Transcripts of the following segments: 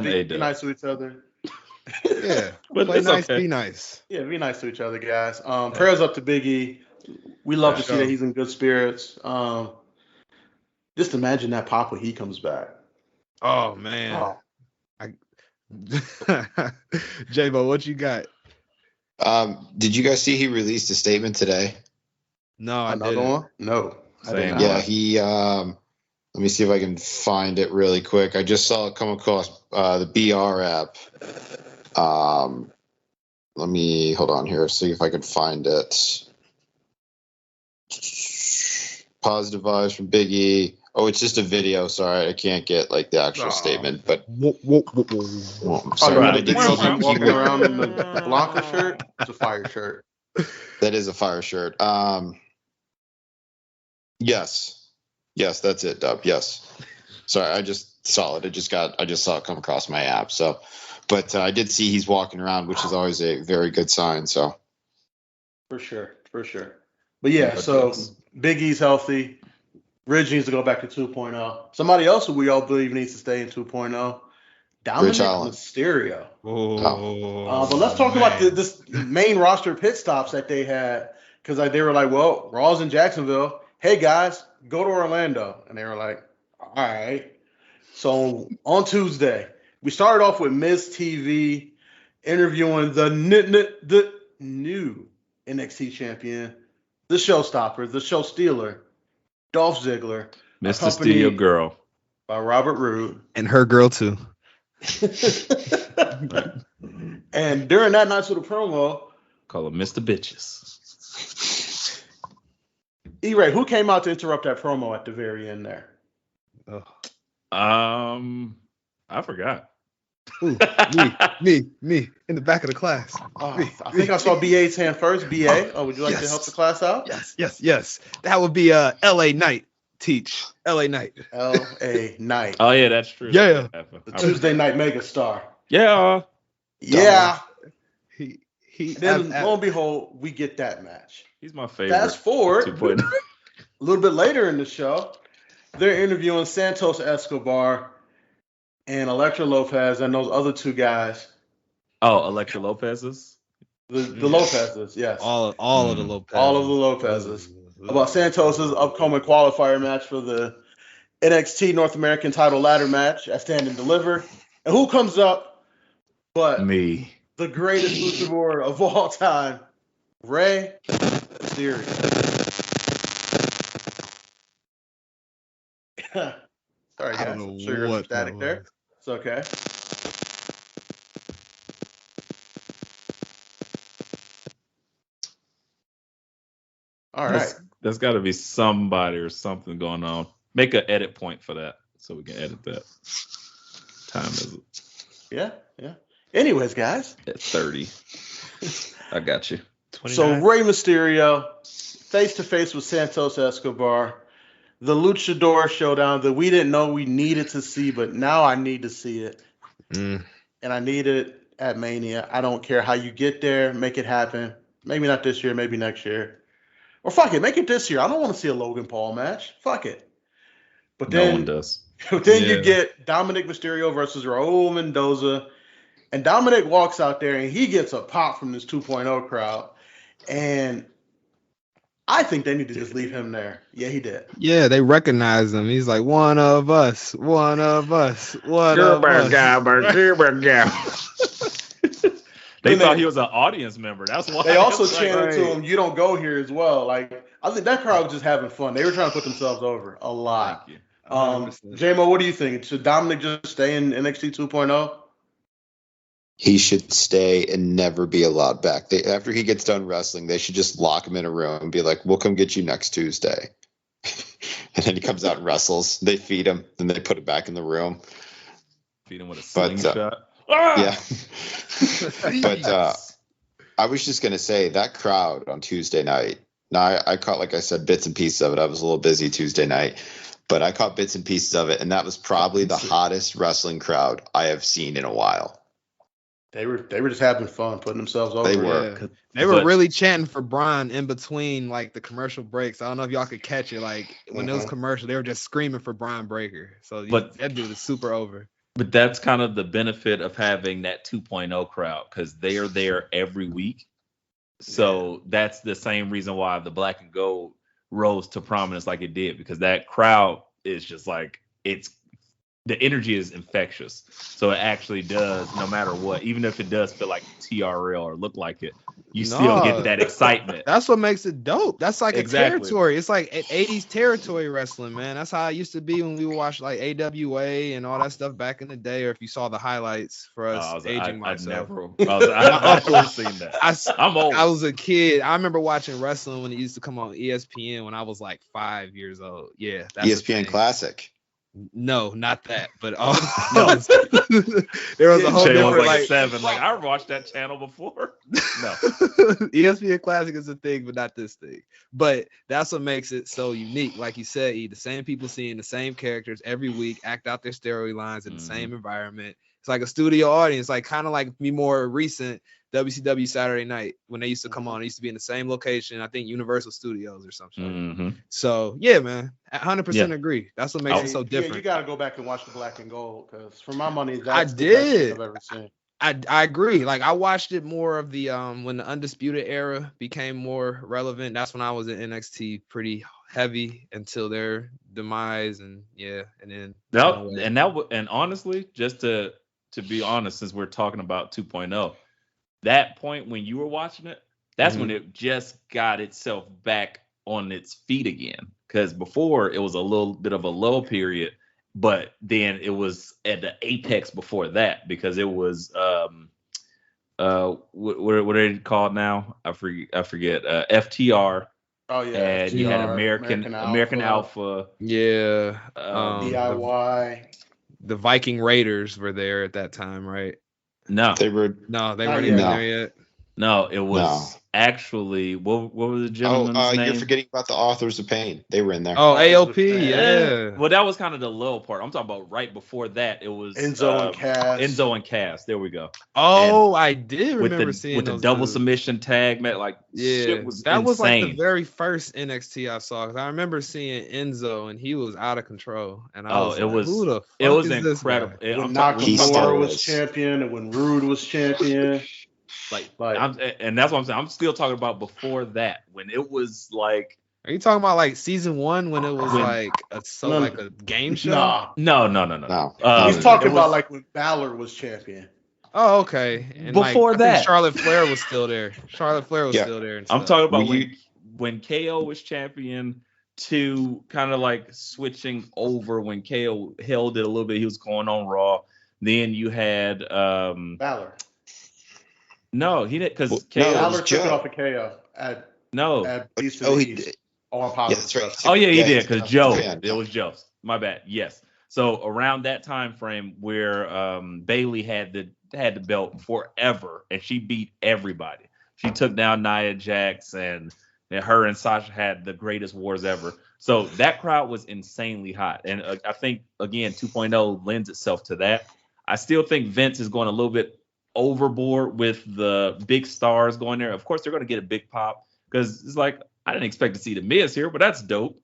Be nice to each other. Yeah, But play it's nice, okay. be nice. Yeah, be nice to each other, guys. Prayers up to Big E. We love For to see that sure. he's in good spirits. Just imagine that pop when he comes back. Oh man, Oh, I, J-Bo, what you got? Did you guys see he released a statement today? No, I another didn't. one? No, I did Saying not. Yeah, what? he let me see if I can find it really quick. I just saw it come across the BR app. Let me hold on here, see if I can find it. Positive vibes from Big E. Oh, it's just a video. Sorry, I can't get like the actual statement, but well, I'm Oh, sorry, you but mean I the did video see of him he walking around in the Blanca shirt? It's a fire shirt. that is a fire shirt. Yes, that's it, Dub. Yes. Sorry, I just saw it. I just saw it come across my app. So, but I did see he's walking around, which is always a very good sign. So, For sure, for sure. But yeah, But so yes. Big E's healthy. Ridge needs to go back to 2.0. Somebody else who we all believe needs to stay in 2.0. Rich Dominic Allen. Mysterio. Oh, But let's talk about man. this main roster pit stops that they had because they were like, well, Raw's in Jacksonville. Hey guys, go to Orlando, and they were like, all right. So on Tuesday, we started off with Miz TV interviewing the new NXT champion, the showstopper, the show stealer, Dolph Ziggler, Mr. Steal Your accompanied Girl. by Robert Roode. And her girl too. Right. And during that night's of the promo, Call them Mr. Bitches. E-Ray, who came out to interrupt that promo at the very end there? Oh. I forgot. Ooh, me in the back of the class. Me, I think I saw BA's hand first. BA, would you like to yes. help the class out? Yes. That would be LA Knight. Teach LA Knight. L.A. Knight, Oh yeah, that's true. Yeah. That happened. the Tuesday night megastar. Yeah. Yeah. He Then lo and behold, we get that match. He's my favorite. Fast forward 2.0. a little bit later in the show, they're interviewing Santos Escobar and Elektra Lopez and those other two guys. Oh, Elektra Lopez's. The Lopez's, yes. all of the Lopez. All of the Lopez's. About Santos's upcoming qualifier match for the NXT North American title ladder match at Stand and Deliver. And who comes up but Me. the greatest luchador of all time, Rey Mysterio. Sorry, guys. I don't know I'm sure you're what that static there. was. It's okay. All right. There's got to be somebody or something going on. Make an edit point for that so we can edit that. Time is it? Yeah. Anyways, guys. At 30. I got you. 29. So Rey Mysterio, face to face with Santos Escobar, the Luchador showdown that we didn't know we needed to see, but now I need to see it, and I need it at Mania. I don't care how you get there, make it happen. Maybe not this year, maybe next year, or fuck it, make it this year. I don't want to see a Logan Paul match. Fuck it. But No then, one does. but then you Yeah. get Dominic Mysterio versus Raul Mendoza, and Dominic walks out there and he gets a pop from this 2.0 crowd. And I think they need to just leave him there. Yeah, he did. Yeah, they recognize him. He's like, one of us. They Then thought they- he was an audience member. That's why. They also It's like, chanted to him, "You don't go here" as well. Like, I think that crowd was just having fun. They were trying to put themselves over a lot. Thank you. 100%. J-Mo, what do you think? Should Dominic just stay in NXT 2.0? he should stay and never be allowed back. After he gets done wrestling, they should just lock him in a room and be like, "We'll come get you next Tuesday." And then he comes out and wrestles. They feed him, then they put him back in the room. Feed him with a But, slingshot. Yeah. But I was just gonna say that crowd on Tuesday night. Now I caught, like I said, bits and pieces of it. I was a little busy Tuesday night, but I caught bits and pieces of it, and that was probably the hottest wrestling crowd I have seen in a while. They were just having fun, putting themselves over. They were. Yeah. They were But- really chanting for Brian in between like the commercial breaks. I don't know if y'all could catch it. Like when those commercials, they were just screaming for Brian Breaker. So But- that dude is super over. But that's kind of the benefit of having that 2.0 crowd because they are there every week. So that's the same reason why the black and gold rose to prominence like it did, because that crowd is just like, the energy is infectious. So it actually does, no matter what, even if it does feel like TRL or look like it, you still get that excitement. That's what makes it dope. That's like Exactly. a territory. It's like 80s territory wrestling, man. That's how it used to be when we would watch like AWA and all that stuff back in the day, or if you saw the highlights for us aging myself. I've never seen that. I'm old. I was a kid. I remember watching wrestling when it used to come on ESPN when I was like 5 years old. Yeah. That's ESPN Classic. No, not that. But there was a whole different like 7. Like I watched that channel before. No, ESPN Classic is a thing, but not this thing. But that's what makes it so unique. Like you said, the same people seeing the same characters every week act out their storylines in the same environment. It's like a studio audience, like kind of like me more recent WCW Saturday Night when they used to come on. It used to be in the same location, I think Universal Studios or something. So yeah, man, 100% agree. That's what makes it so different. Yeah, you got to go back and watch the black and gold because for my money, that's the best thing I've ever seen. I agree. Like I watched it more of the when the Undisputed Era became more relevant. That's when I was in NXT pretty heavy until their demise, and then and honestly, just to be honest, since we're talking about 2.0, that point when you were watching it, that's when it just got itself back on its feet again. Because before it was a little bit of a low period, but then it was at the apex before that because it was what are they called now? I forget. FTR. Oh yeah, and FTR, you had American Alpha. Yeah. DIY. The Viking Raiders were there at that time, right? No, they weren't even there yet. No, it was actually what was the gentleman's name? You're forgetting about the Authors of Pain. They were in there. Oh, AOP, yeah. Well, that was kind of the low part. I'm talking about right before that. It was Enzo and Cass. Enzo and Cass. There we go. Oh, and I did remember seeing with those the double dudes. submission tag, man. Like shit was that insane. was like the very first NXT I saw. Cause I remember seeing Enzo and he was out of control. And I was like, who the fuck it was is incredible. When Nakamura was champion and when Rude was champion. And that's what I'm saying. I'm still talking about before that when it was like. Are you talking about like season 1 when it was like a game show? No. He's talking about like when Balor was champion. Oh, okay. And before that, Charlotte Flair was still there. Still there. And I'm talking about when KO was champion to kind of like switching over when KO held it a little bit. He was going on Raw. Then you had Balor. No, he didn't because Balor took it off of KO at Beast of the East. That's right. Oh yeah, he did because Joe. It was Joe. My bad. Yes. So around that time frame where Bayley had the belt forever and she beat everybody. She took down Nia Jax and her and Sasha had the greatest wars ever. So that crowd was insanely hot. And I think again 2.0 lends itself to that. I still think Vince is going a little bit overboard with the big stars going there. Of course, they're going to get a big pop because it's like I didn't expect to see the Miz here, but that's dope.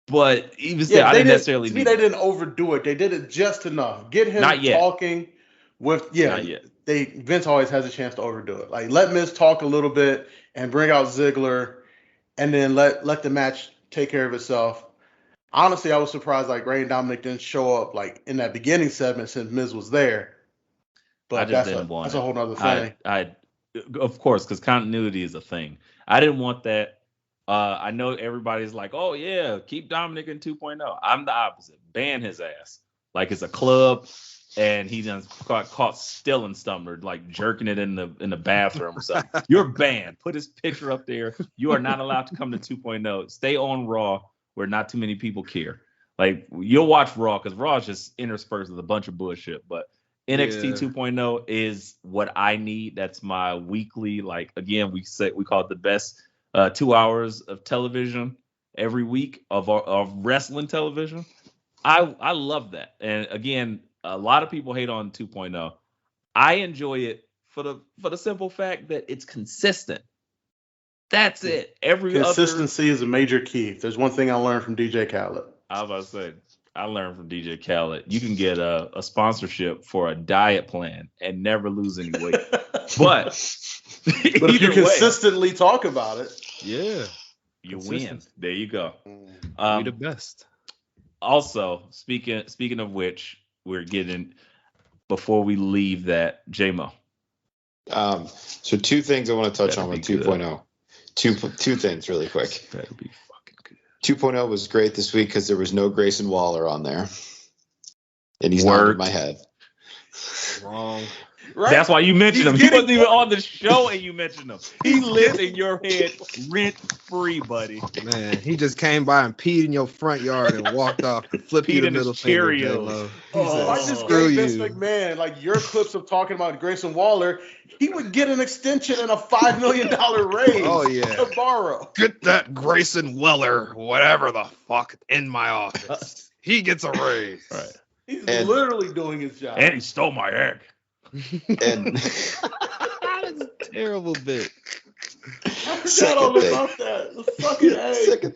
But even still, I didn't necessarily. To me, they didn't overdo it. They did it just enough. Get him talking with. Yeah, Vince always has a chance to overdo it. Like let Miz talk a little bit and bring out Ziggler, and then let the match take care of itself. Honestly, I was surprised like Ray and Dominic didn't show up like in that beginning segment since Miz was there. But that's a whole nother thing. I of course, because continuity is a thing. I didn't want that. I know everybody's like, oh yeah, keep Dominic in 2.0. I'm the opposite. Ban his ass. Like it's a club, and he done got caught stealing something or like jerking it in the bathroom or something. You're banned. Put his picture up there. You are not allowed to come to 2.0. Stay on Raw, where not too many people care. Like you'll watch Raw because Raw is just interspersed with a bunch of bullshit, but NXT 2.0 is what I need. That's my weekly, like, again, we call it the best 2 hours of television every week of wrestling television. I love that. And again, a lot of people hate on 2.0. I enjoy it for the simple fact that it's consistent. That's it. Consistency is a major key. If there's one thing I learned from DJ Khaled. I was about to say, I learned from DJ Khaled. You can get a sponsorship for a diet plan and never lose any weight. But if you consistently talk about it, yeah, you win. There you go. Be the best. Also, speaking of which, we're getting before we leave that JMO. So two things I want to touch on with 2.0. Two things really quick. Better be fucking good. 2.0 was great this week because there was no Grayson Waller on there, and he's not in my head. Wrong. right? That's why you mentioned him. He wasn't even on the show, and you mentioned him. He lives in your head rent free, buddy. Man, he just came by and peed in your front yard and walked off and flipped you the middle finger. Cheerios. I just gave Vince McMahon, like your clips of talking about Grayson Waller, he would get an extension and a $5 million raise to borrow. Get that Grayson Weller, whatever the fuck, in my office. He gets a raise. Right. He's literally doing his job. And he stole my egg. And that is a terrible bit. I forgot all about that. The fucking egg.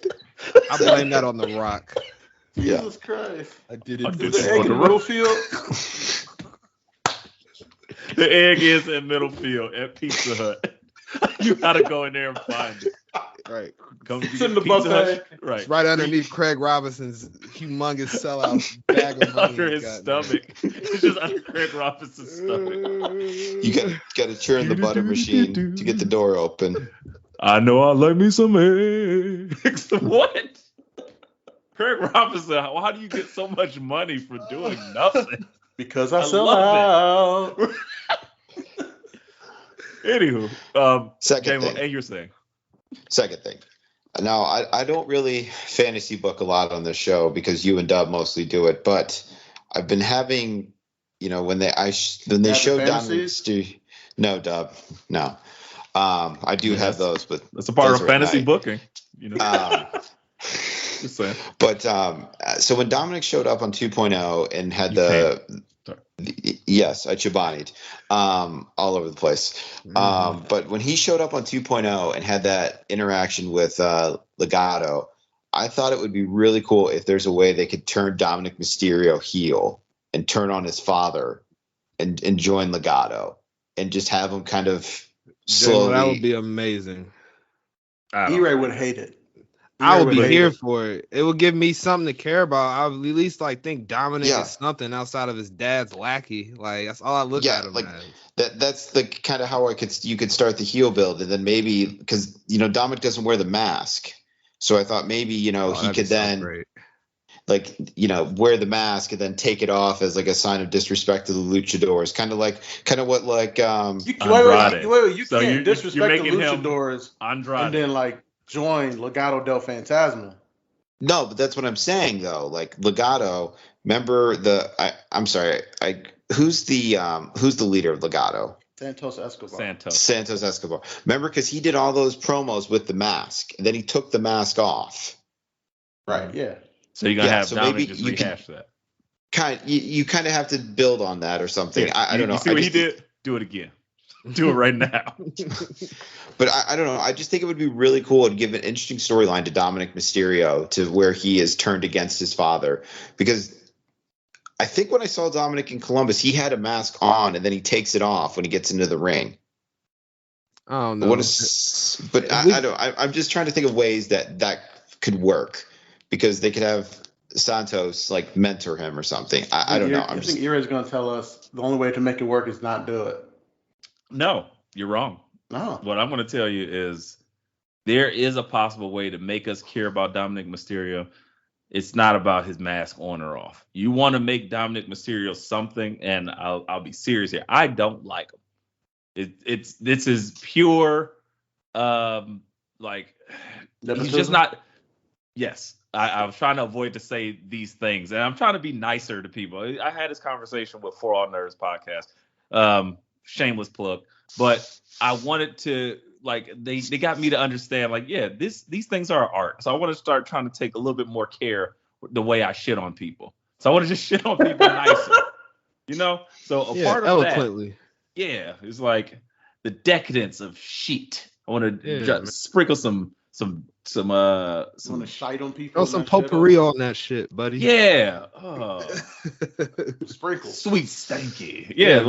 I blame that on The Rock. Jesus Christ. I did it. Is the egg in Middlefield? The egg is in Middlefield at Pizza Hut. You gotta go in there and find it. Right. Come It's in the buffet. Right. It's right underneath Craig Robinson's humongous sellout bag of money. Under his stomach. It's just under Craig Robinson's stomach. You got to turn the butter machine to get the door open. I know I like me some eggs. What? Craig Robinson, how do you get so much money for doing nothing? Because I sell out. Anywho, Second thing. and you're saying? Second thing. Now, I don't really fantasy book a lot on this show because you and Dub mostly do it, but I've been having, when they show Dominic Mysterio. No, Dub, no. I do have those, but that's a part of fantasy booking. Just saying. But so when Dominic showed up on 2.0 and had yes, I Chobani'd all over the place. But when he showed up on 2.0 and had that interaction with Legado, I thought it would be really cool if there's a way they could turn Dominic Mysterio heel and turn on his father and join Legado and just have him kind of slowly. That would be amazing. E-Ray would hate it. I would be here for it. It would give me something to care about. I would at least think Dominic is something outside of his dad's lackey. Like that's all I look at him as. That's the kind of how you could start the heel build, and then maybe because Dominic doesn't wear the mask, so I thought maybe he could then wear the mask and then take it off as like a sign of disrespect to the luchadors, kind of what wait, you can't disrespect the luchadors and then join Legado del Fantasma. No, but that's what I'm saying though. Like Legado, remember who's the leader of Legado? Santos Escobar. Santos Escobar. Remember, because he did all those promos with the mask, and then he took the mask off. Right. Yeah. So you're gonna have Dominic just rehash that. You kind of have to build on that or something. Yeah, I don't know. You see what he did? Do it again. Do it right now. But I don't know. I just think it would be really cool and give an interesting storyline to Dominic Mysterio to where he is turned against his father. Because I think when I saw Dominic in Columbus, he had a mask on and then he takes it off when he gets into the ring. Oh no! I'm just trying to think of ways that could work because they could have Santos mentor him or something. I don't know. I think Iray's going to tell us the only way to make it work is not do it. No, you're wrong. No. What I'm going to tell you is there is a possible way to make us care about Dominic Mysterio. It's not about his mask on or off. You want to make Dominic Mysterio something, and I'll be serious here. I don't like him. This is pure he's just not. Yes, I was trying to avoid to say these things, and I'm trying to be nicer to people. I had this conversation with For All Nerds podcast. Shameless plug, but I wanted to they got me to understand these things are art. So I want to start trying to take a little bit more care the way I shit on people. So I want to just shit on people nicer, So a part of eloquently. That, it's the decadence of shit. I want to just sprinkle some some Want to shite on people? Throw some potpourri on that shit, buddy. yeah, Sprinkle. sweet stanky. Yeah.